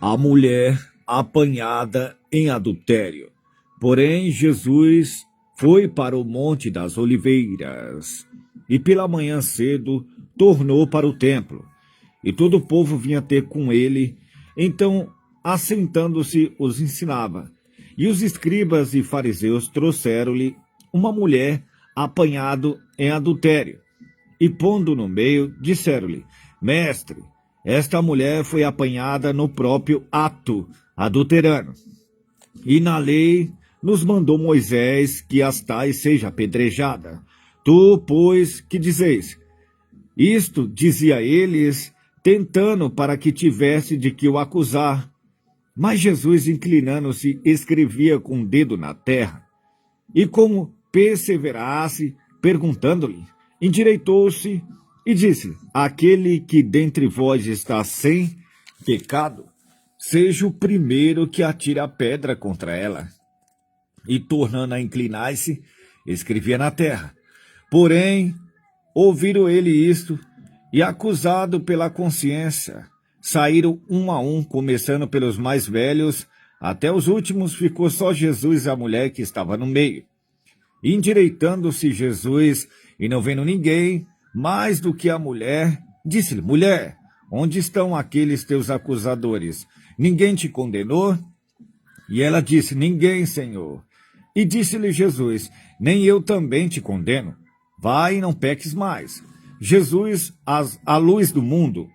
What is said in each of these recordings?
a mulher apanhada em adultério. Porém, Jesus foi para o Monte das Oliveiras e pela manhã cedo tornou para o templo. E todo o povo vinha ter com ele. Então, assentando-se, os ensinava. E os escribas e fariseus trouxeram-lhe uma mulher apanhada em adultério. E pondo no meio, disseram-lhe: Mestre, esta mulher foi apanhada no próprio ato adulterano. E na lei nos mandou Moisés que as tais seja apedrejada. Tu, pois, que dizeis? Isto dizia eles, tentando para que tivesse de que o acusar. Mas Jesus, inclinando-se, escrevia com o dedo na terra. E como perseverasse, perguntando-lhe, endireitou-se e disse: Aquele que dentre vós está sem pecado, seja o primeiro que atire a pedra contra ela. E tornando a inclinar-se, escrevia na terra. Porém, ouviram ele isto, e acusado pela consciência, saíram um a um, começando pelos mais velhos, até os últimos ficou só Jesus e a mulher que estava no meio. Endireitando-se Jesus, e não vendo ninguém, mais do que a mulher, disse-lhe: Mulher, onde estão aqueles teus acusadores? Ninguém te condenou? E ela disse: Ninguém, Senhor. E disse-lhe Jesus: Nem eu também te condeno. Vai e não peques mais. Jesus, a luz do mundo.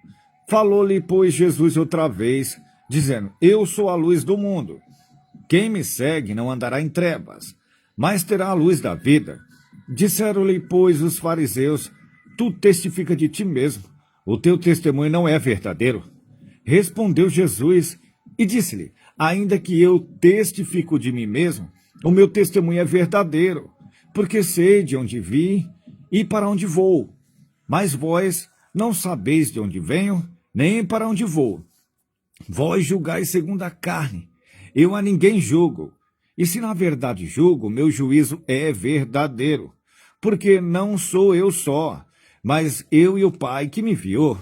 Falou-lhe, pois, Jesus outra vez, dizendo: Eu sou a luz do mundo. Quem me segue não andará em trevas, mas terá a luz da vida. Disseram-lhe, pois, os fariseus: Tu testifica de ti mesmo, o teu testemunho não é verdadeiro. Respondeu Jesus e disse-lhe: Ainda que eu testifico de mim mesmo, o meu testemunho é verdadeiro, porque sei de onde vi e para onde vou. Mas vós não sabeis de onde venho, nem para onde vou. Vós julgais segundo a carne, eu a ninguém julgo. E se na verdade julgo, meu juízo é verdadeiro, porque não sou eu só, mas eu e o Pai que me enviou.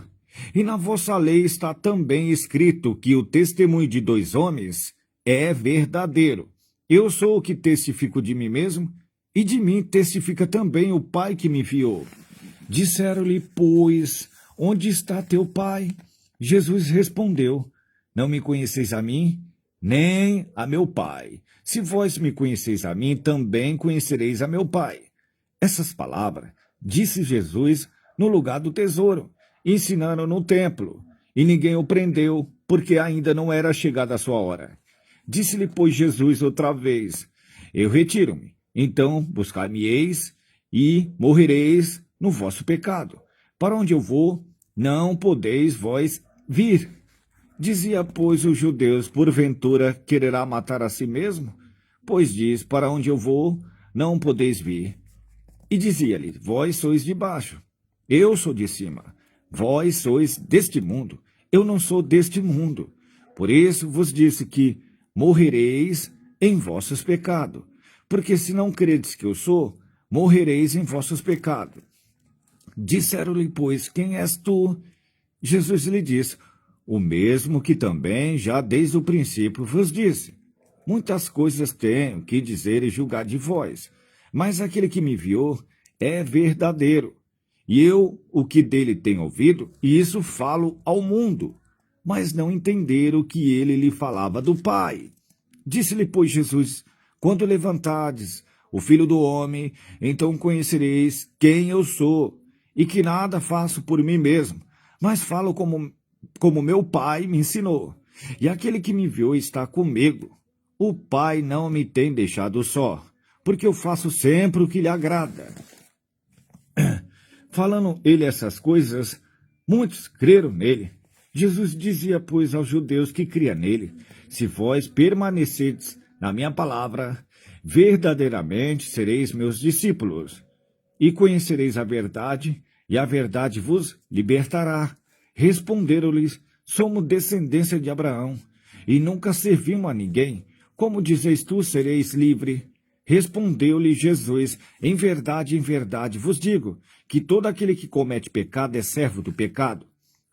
E na vossa lei está também escrito que o testemunho de dois homens é verdadeiro. Eu sou o que testifico de mim mesmo, e de mim testifica também o Pai que me enviou. Disseram-lhe, pois, onde está teu Pai? Jesus respondeu: Não me conheceis a mim, nem a meu Pai. Se vós me conheceis a mim, também conhecereis a meu Pai. Essas palavras disse Jesus no lugar do tesouro, ensinando no templo, e ninguém o prendeu, porque ainda não era chegada a sua hora. Disse-lhe, pois, Jesus outra vez: Eu retiro-me, então buscar-me-eis e morrereis no vosso pecado. Para onde eu vou, não podeis vós vir. Dizia, pois, os judeus: Porventura quererá matar a si mesmo? Pois diz: Para onde eu vou, não podeis vir. E dizia-lhe: Vós sois de baixo, eu sou de cima. Vós sois deste mundo, eu não sou deste mundo. Por isso vos disse que morrereis em vossos pecados. Porque se não credes que eu sou, morrereis em vossos pecados. Disseram-lhe, pois: Quem és tu? Jesus lhe disse: O mesmo que também já desde o princípio vos disse. Muitas coisas tenho que dizer e julgar de vós, mas aquele que me enviou é verdadeiro. E eu, o que dele tenho ouvido, e isso falo ao mundo. Mas não entenderam que ele lhe falava do Pai. Disse-lhe, pois, Jesus: Quando levantardes o Filho do Homem, então conhecereis quem eu sou, e que nada faço por mim mesmo, mas falo como meu Pai me ensinou. E aquele que me enviou está comigo. O Pai não me tem deixado só, porque eu faço sempre o que lhe agrada. Falando ele essas coisas, muitos creram nele. Jesus dizia, pois, aos judeus que cria nele: Se vós permanecedes na minha palavra, verdadeiramente sereis meus discípulos, e conhecereis a verdade, e a verdade vos libertará. Responderam-lhes: Somos descendência de Abraão, e nunca servimos a ninguém. Como dizeis tu, sereis livre? Respondeu-lhe Jesus: em verdade vos digo, que todo aquele que comete pecado é servo do pecado.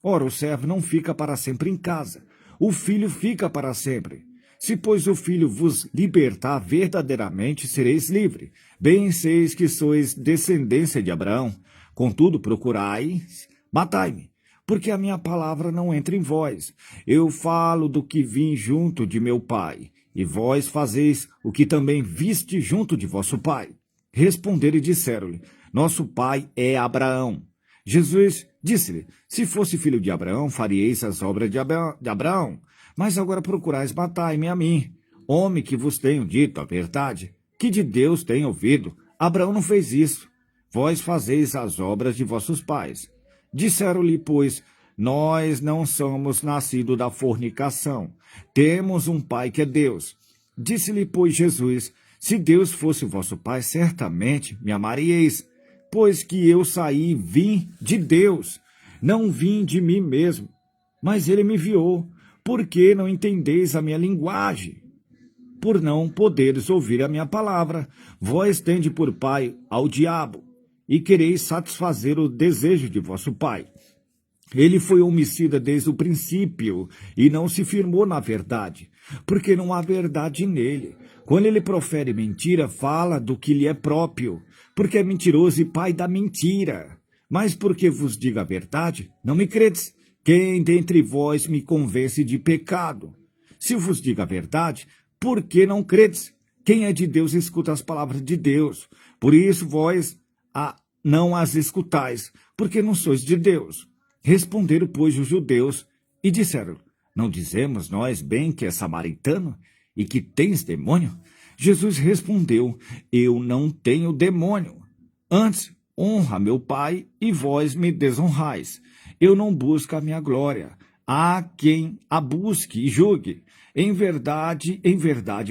Ora, o servo não fica para sempre em casa. o Filho fica para sempre. Se, pois, o Filho vos libertar verdadeiramente, sereis livre. Bem seis que sois descendência de Abraão. Contudo, procurais, matai-me, porque a minha palavra não entra em vós. Eu falo do que vim junto de meu Pai, e vós fazeis o que também viste junto de vosso pai. Responderam e disseram-lhe, nosso pai é Abraão. Jesus disse-lhe, se fosse filho de Abraão, faríeis as obras de Abraão. Mas agora procurais matar-me a mim, homem que vos tenho dito a verdade, que de Deus tenho ouvido. Abraão não fez isso. Vós fazeis as obras de vossos pais. Disseram-lhe, pois, nós não somos nascidos da fornicação. Temos um pai que é Deus. Disse-lhe, pois, Jesus, se Deus fosse vosso pai, certamente me amaríeis, pois que eu saí e vim de Deus, não vim de mim mesmo. Mas ele me enviou. Por que não entendeis a minha linguagem? Por não poderes ouvir a minha palavra. Vós tende por pai ao diabo, e quereis satisfazer o desejo de vosso pai. Ele foi homicida desde o princípio, e não se firmou na verdade, porque não há verdade nele. Quando ele profere mentira, fala do que lhe é próprio, porque é mentiroso e pai da mentira. Mas porque vos digo a verdade, não me credes. Quem dentre vós me convence de pecado? Se vos digo a verdade, por que não credes? Quem é de Deus escuta as palavras de Deus. Por isso vós não as escutais, porque não sois de Deus. Responderam, pois, os judeus e disseram, não dizemos nós bem que é samaritano e que tens demônio? Jesus respondeu, eu não tenho demônio. Antes, honra meu Pai e vós me desonrais. Eu não busco a minha glória. Há quem a busque e julgue. Em verdade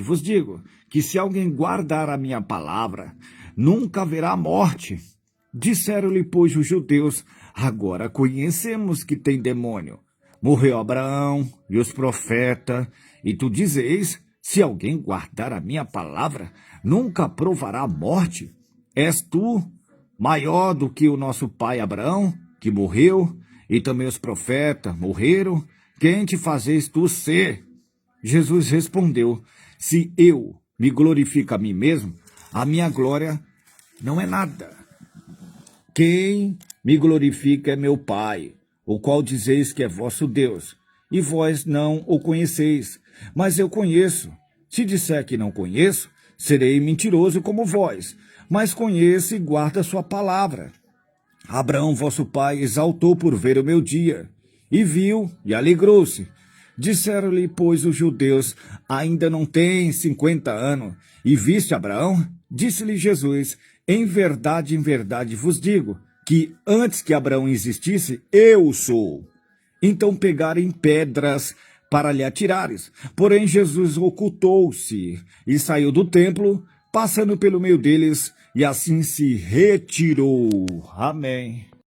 vos digo, que se alguém guardar a minha palavra, nunca haverá morte. Disseram-lhe, pois, os judeus, agora conhecemos que tem demônio. Morreu Abraão e os profetas, e tu dizeis, se alguém guardar a minha palavra, nunca provará a morte. És tu maior do que o nosso pai Abraão, que morreu, e também os profetas morreram? Quem te fazes tu ser? Jesus respondeu, se eu me glorifico a mim mesmo, a minha glória não é nada. Quem me glorifica é meu Pai, o qual dizeis que é vosso Deus, e vós não o conheceis, mas eu conheço. Se disser que não conheço, serei mentiroso como vós, mas conheço e guardo a sua palavra. Abraão, vosso pai, exaltou por ver o meu dia, e viu e alegrou-se. Disseram-lhe, pois, os judeus, ainda não tens 50 anos, e viste Abraão? Disse-lhe Jesus, em verdade vos digo, que antes que Abraão existisse, eu sou. Então pegaram pedras para lhe atirares. Porém Jesus ocultou-se e saiu do templo, passando pelo meio deles, e assim se retirou. Amém.